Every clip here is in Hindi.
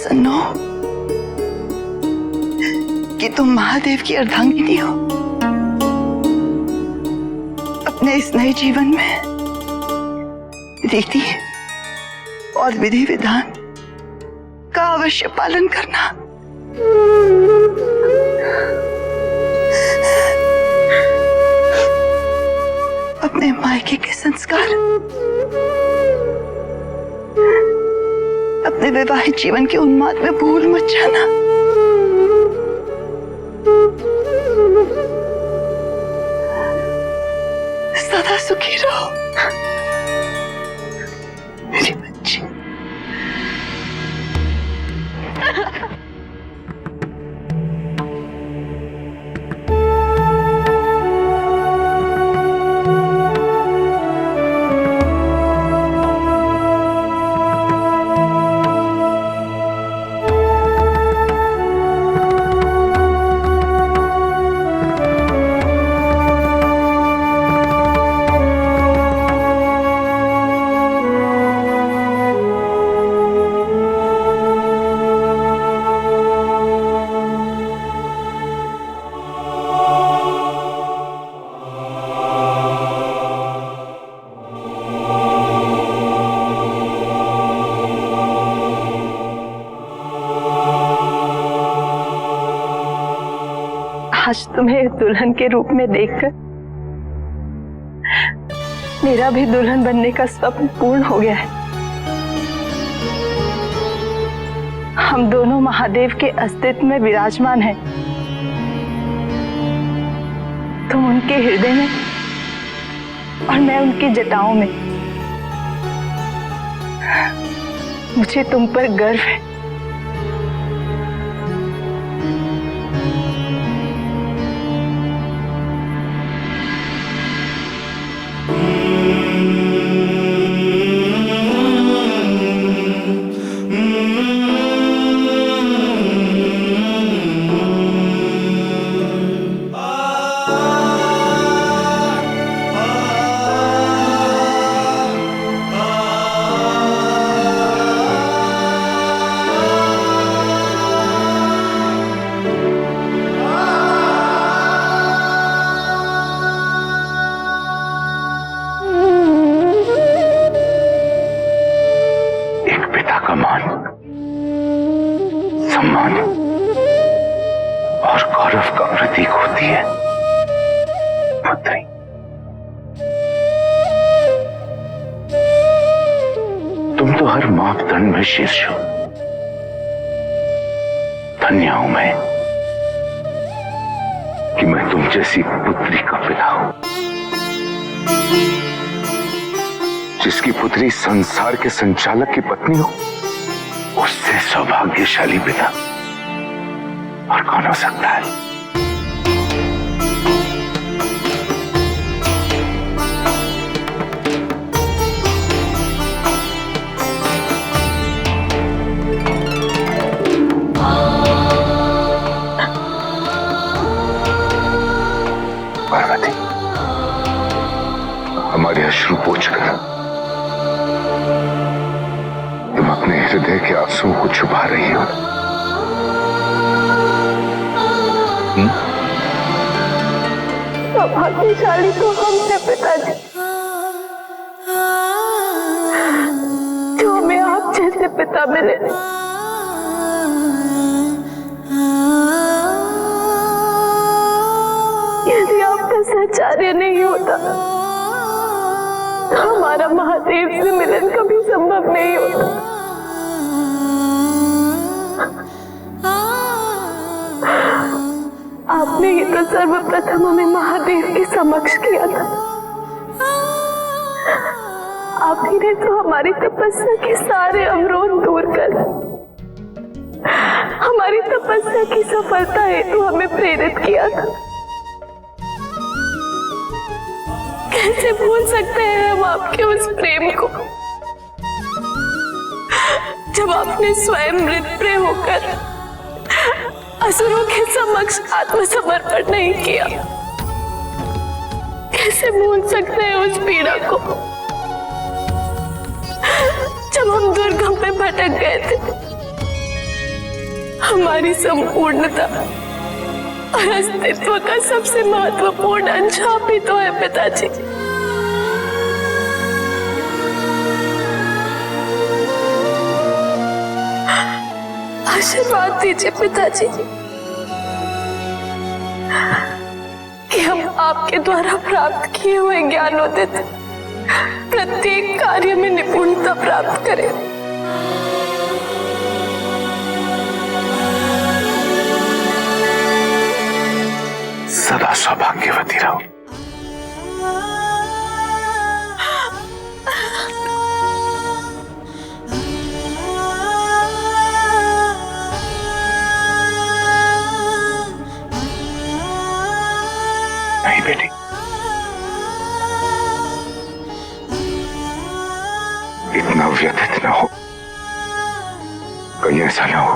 प्रसन्न हो कि तुम महादेव की अर्धांगिनी हो। अपने इस नए जीवन में रीति और विधि विधान का अवश्य पालन करना। अपने मायके के संस्कार अपने वैवाहिक जीवन के उन्माद में भूल मत जाना। सदा सुखी रहो मेरी बच्ची। आज तुम्हें दुल्हन के रूप में देखकर मेरा भी दुल्हन बनने का स्वप्न पूर्ण हो गया है। हम दोनों महादेव के अस्तित्व में विराजमान हैं। तुम उनके हृदय में और मैं उनकी जटाओं में। मुझे तुम पर गर्व है। सम्मान और गौरव का प्रतीक होती है पुत्री। तुम तो हर मापदंड में शीर्ष हो। धन्य हूं मैं कि मैं तुम जैसी पुत्री का पिता हूं, जिसकी पुत्री संसार के संचालक की पत्नी हो। उससे सौभाग्यशाली पिता और कौन हो सकता है? पार्वती, हमारे अश्रु पोंछकर तुम अपने हृदय के आंसुओं को छुपा रही हो। सौभाग्यशाली तो हम थे पिताजी, जो हमें आप जैसे पिता मिले। यदि आपका सहचर्य नहीं होता, हमारा महादेव से मिलन कभी संभव नहीं होता। आपने ही तो सर्वप्रथम हमें महादेव के समक्ष किया था। आप ही ने तो हमारी तपस्या के सारे अवरोध दूर कर हमारी तपस्या की सफलता हेतु हमें प्रेरित किया था। कैसे भूल सकते हैं हम आपके उस प्रेम को, जब आपने स्वयं मृतप्राय होकर असुरों के समक्ष आत्मसमर्पण नहीं किया। कैसे भूल सकते हैं उस पीड़ा को, जब हम दुर्गम में भटक गए थे। हमारी संपूर्णता और अस्तित्व का सबसे महत्वपूर्ण अंशाप ही तो है पिताजी। आशीर्वाद दीजिए पिताजी कि हम आपके द्वारा प्राप्त किए हुए ज्ञानोदित प्रत्येक कार्य में निपुणता प्राप्त करें। सदा सौभाग्यवती रहो। नहीं बेटी, इतना व्यथित न हो। कहीं ऐसा न हो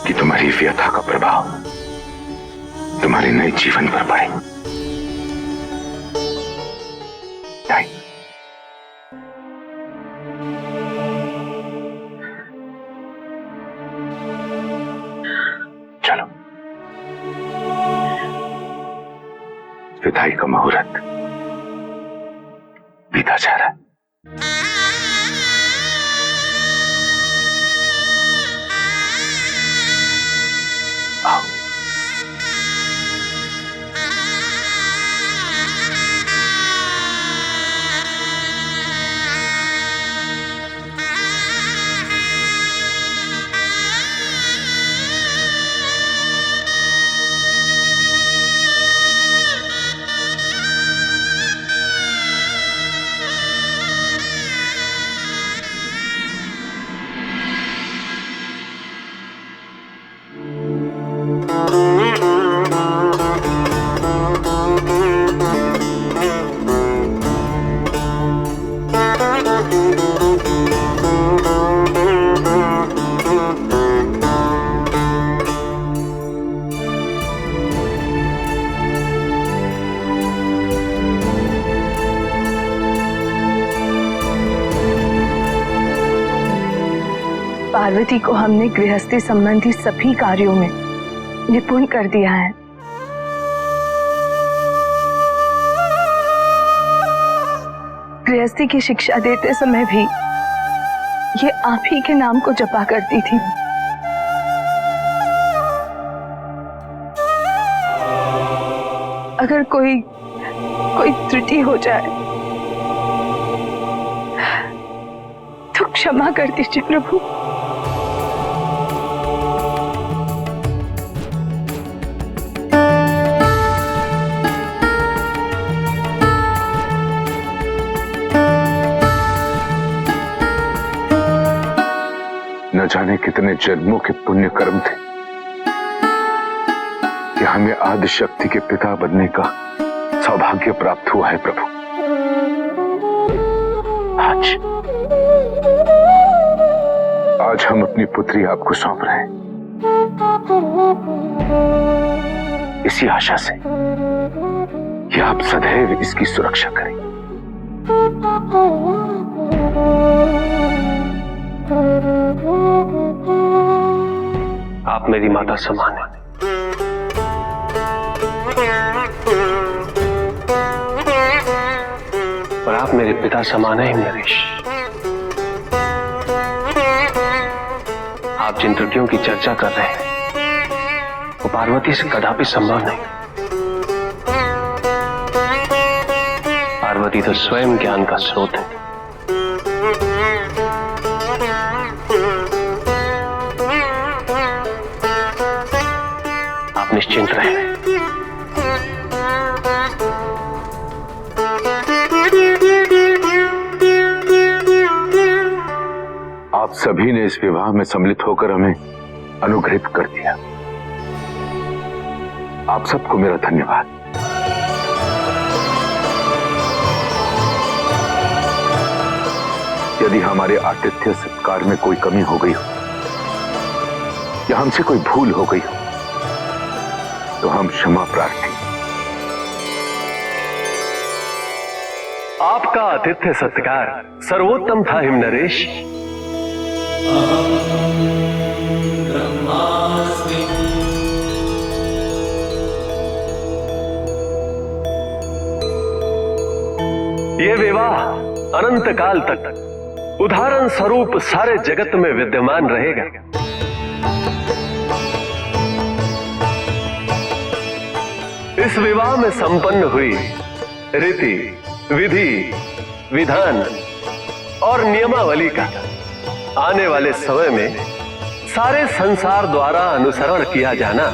कि तुम्हारी व्यथा का प्रभाव तुम्हारे नए जीवन पर पड़े। नहीं, चलो, विदाई का मुहूर्त बीता जा रहा है। आओ। पार्वती को हमने गृहस्थी संबंधी सभी कार्यों में निपुण कर दिया है। गृहस्थी की शिक्षा देते समय भी ये आप ही के नाम को जपा करती थी। अगर कोई त्रुटि हो जाए तो क्षमा कर दीजिए प्रभु। न जाने कितने जन्मों के पुण्य कर्म थे कि हमें आदि शक्ति के पिता बनने का सौभाग्य प्राप्त हुआ है प्रभु। आज हम अपनी पुत्री आपको सौंप रहे हैं, इसी आशा से कि आप सदैव इसकी सुरक्षा करें। आप मेरी माता समान हैं। और आप मेरे पिता समान हैं नरेश। आप जिन त्रुटियों की चर्चा कर रहे हैं वो पार्वती से कदापि संभव नहीं। पार्वती तो स्वयं ज्ञान का स्रोत है। आप निश्चिंत रहें। आप सभी ने इस विवाह में सम्मिलित होकर हमें अनुग्रहित कर दिया। आप सबको मेरा धन्यवाद। यदि हमारे आतिथ्य सत्कार में कोई कमी हो गई हो या हमसे कोई भूल हो गई हो तो हम क्षमा प्रार्थी। आपका आतिथ्य सत्कार सर्वोत्तम था हिमनरेश। अनंत काल तक उदाहरण स्वरूप सारे जगत में विद्यमान रहेगा। इस विवाह में संपन्न हुई रीति, विधि, विधान और नियमावली का आने वाले समय में सारे संसार द्वारा अनुसरण किया जाना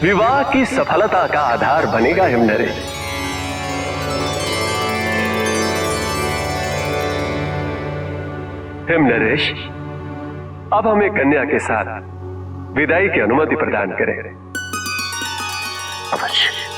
विवाह की सफलता का आधार बनेगा। हिमनरेश, हिमनरेश, अब हमें कन्या के साथ विदाई की अनुमति प्रदान करें। अवश्य।